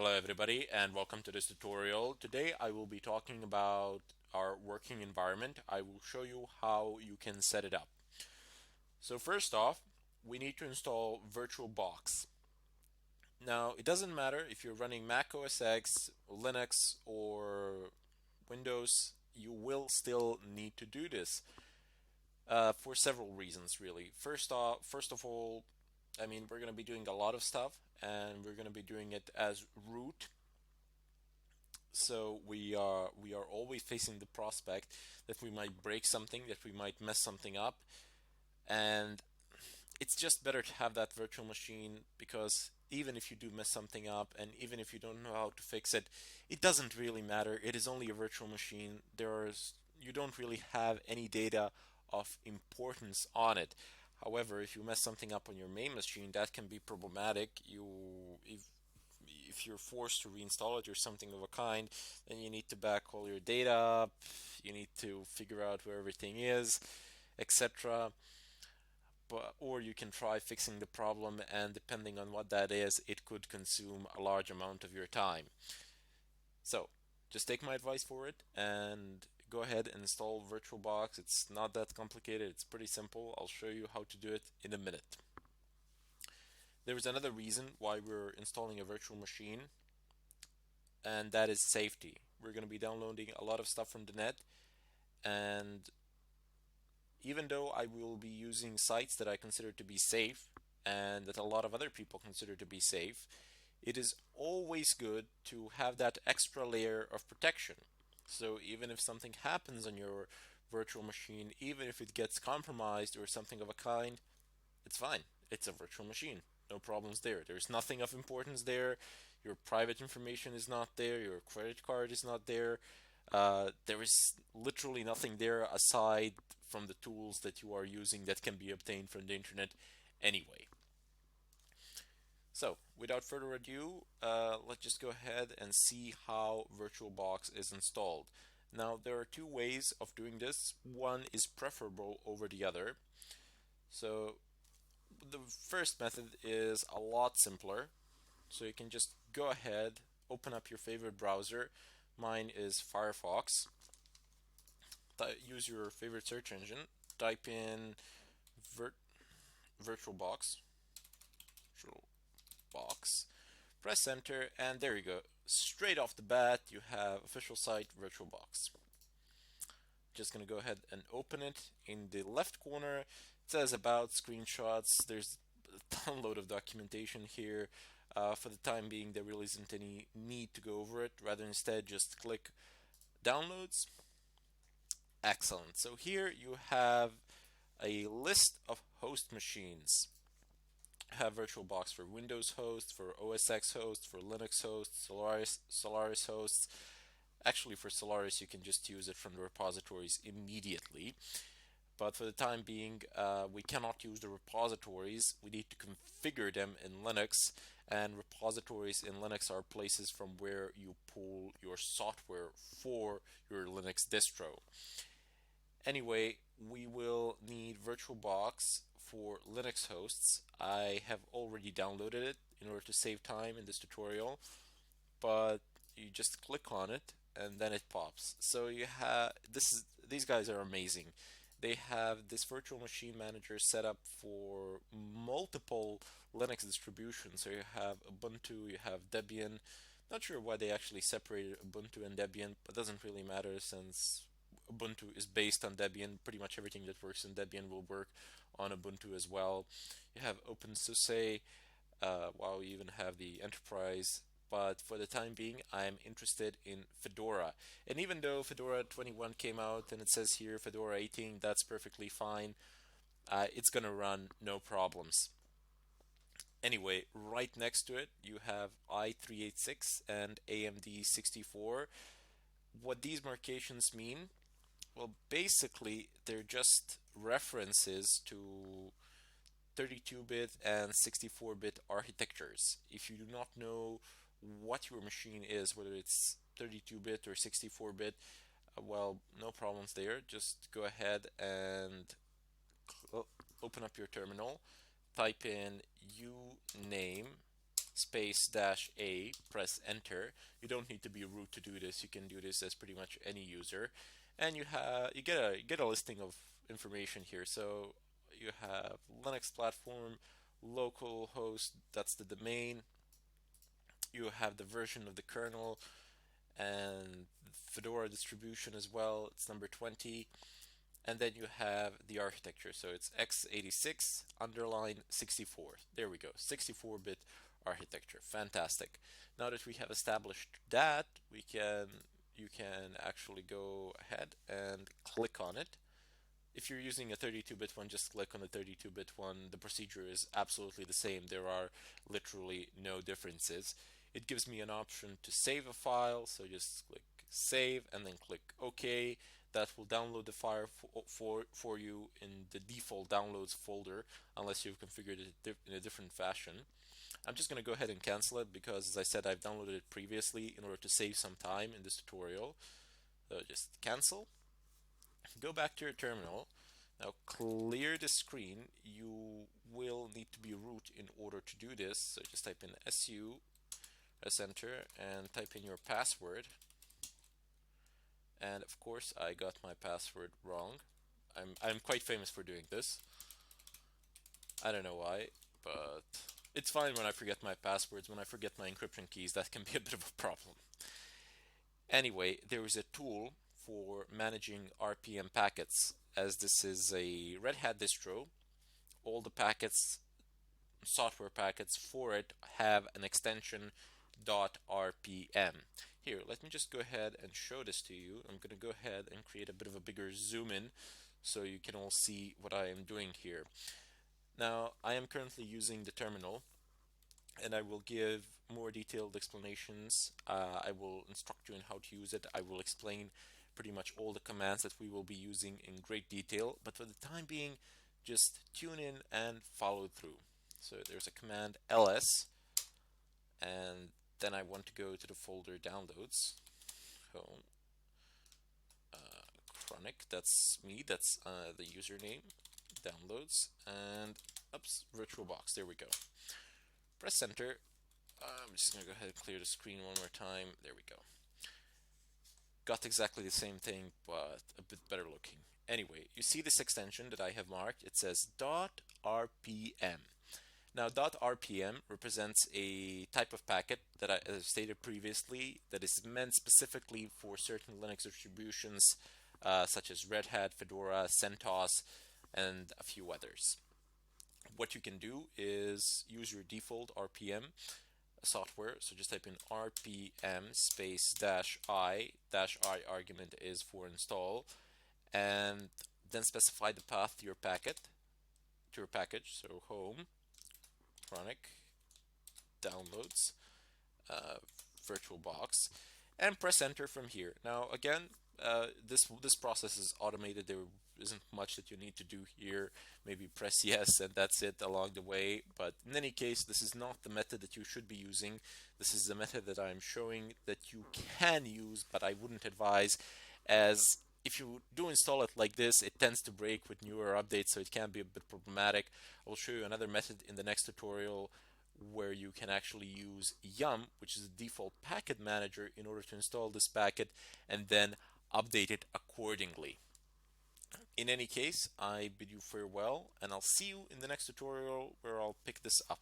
Hello everybody and welcome to this tutorial. Today I will be talking about our working environment. I will show you how you can set it up. So first off, we need to install VirtualBox. Now it doesn't matter if you're running Mac OS X, Linux, or Windows, you will still need to do this for several reasons really. First of all, we're going to be doing a lot of stuff and we're going to be doing it as root. So we are always facing the prospect that we might break something, that we might mess something up, and it's just better to have that virtual machine because even if you do mess something up and even if you don't know how to fix it, it doesn't really matter. It is only a virtual machine. You don't really have any data of importance on it. However, if you mess something up on your main machine, that can be problematic. If you're forced to reinstall it or something of a kind, then you need to back all your data up, you need to figure out where everything is, etc. Or you can try fixing the problem, and depending on what that is, it could consume a large amount of your time. So just take my advice for it and go ahead and install VirtualBox. It's not that complicated, it's pretty simple. I'll show you how to do it in a minute. There is another reason why we're installing a virtual machine, and that is safety. We're going to be downloading a lot of stuff from the net, and even though I will be using sites that I consider to be safe and that a lot of other people consider to be safe, it is always good to have that extra layer of protection. So even if something happens on your virtual machine, even if it gets compromised or something of a kind, it's fine. It's a virtual machine. No problems there. There's nothing of importance there. Your private information is not there. Your credit card is not there. There is literally nothing there aside from the tools that you are using that can be obtained from the internet anyway. So, without further ado, let's just go ahead and see how VirtualBox is installed. Now, there are two ways of doing this. One is preferable over the other. So, the first method is a lot simpler. So you can just go ahead, open up your favorite browser. Mine is Firefox. Use your favorite search engine. Type in VirtualBox. VirtualBox. Press enter, and there you go. Straight off the bat, you have official site VirtualBox. Just gonna go ahead and open it. In the left corner, it says about screenshots. There's a download of documentation here. For the time being, there really isn't any need to go over it. Rather, instead, just click downloads. Excellent. So here you have a list of host machines. You have VirtualBox for Windows hosts, for OS X hosts, for Linux hosts, Solaris hosts. Actually, for Solaris, you can just use it from the repositories immediately. But for the time being, we cannot use the repositories. We need to configure them in Linux, and repositories in Linux are places from where you pull your software for your Linux distro. Anyway, we will need VirtualBox for Linux hosts. I have already downloaded it in order to save time in this tutorial, but you just click on it and then it pops. So you have these guys are amazing. They have this virtual machine manager set up for multiple Linux distributions. So you have Ubuntu, you have Debian. Not sure why they actually separated Ubuntu and Debian, but it doesn't really matter since Ubuntu is based on Debian. Pretty much everything that works in Debian will work on Ubuntu as well. You have OpenSUSE. While we even have the enterprise, but for the time being I'm interested in Fedora. And even though Fedora 21 came out and it says here Fedora 18, that's perfectly fine. It's gonna run no problems. Anyway, right next to it you have i386 and AMD 64. What these markations mean? Well, basically they're just references to 32-bit and 64-bit architectures. If you do not know what your machine is, whether it's 32-bit or 64-bit, well, no problems there. Just go ahead and open up your terminal, type in uname space dash A, press enter. You don't need to be root to do this. You can do this as pretty much any user, and you get a listing of information here. So you have Linux platform, local host, that's the domain. You have the version of the kernel and Fedora distribution as well. It's number 20. And then you have the architecture. So it's x86 underline 64. There we go, 64-bit architecture. Fantastic. Now that we have established that, you can actually go ahead and click on it. If you're using a 32-bit one, just click on the 32-bit one. The procedure is absolutely the same. There are literally no differences. It gives me an option to save a file, so just click save and then click OK. That will download the file for you in the default downloads folder, unless you've configured it in a different fashion. I'm just going to go ahead and cancel it because, as I said, I've downloaded it previously in order to save some time in this tutorial. So just cancel. Go back to your terminal. Now clear the screen. You will need to be root in order to do this. So just type in su, press enter, and type in your password. And of course I got my password wrong. I'm quite famous for doing this. I don't know why, but it's fine when I forget my passwords. When I forget my encryption keys, that can be a bit of a problem. Anyway, there is a tool for managing RPM packets. As this is a Red Hat distro, all the packets, software packets for it, have an extension .rpm. Here, let me just go ahead and show this to you. I'm going to go ahead and create a bit of a bigger zoom in so you can all see what I am doing here. Now, I am currently using the terminal, and I will give more detailed explanations. I will instruct you on how to use it. I will explain pretty much all the commands that we will be using in great detail, but for the time being, just tune in and follow through. So there's a command ls, and then I want to go to the folder downloads. Home, chronic, that's me, that's the username, downloads, and oops, VirtualBox, there we go. Press enter. I'm just going to go ahead and clear the screen one more time. There we go. Got exactly the same thing, but a bit better looking. Anyway, you see this extension that I have marked. It says .rpm. Now, .rpm represents a type of packet that I stated previously that is meant specifically for certain Linux distributions such as Red Hat, Fedora, CentOS, and a few others. What you can do is use your default RPM software. So just type in RPM space -i. -i argument is for install, and then specify the path to your packet, to your package. So home, chronic, downloads, VirtualBox, and press enter from here. Now again, this process is automated. There isn't much that you need to do here. Maybe press yes and that's it along the way, but in any case, this is not the method that you should be using. This is the method that I'm showing that you can use, but I wouldn't advise, as if you do install it like this, it tends to break with newer updates, so it can be a bit problematic. I will show you another method in the next tutorial where you can actually use yum, which is the default packet manager, in order to install this packet and then update it accordingly. In any case, I bid you farewell, and I'll see you in the next tutorial where I'll pick this up.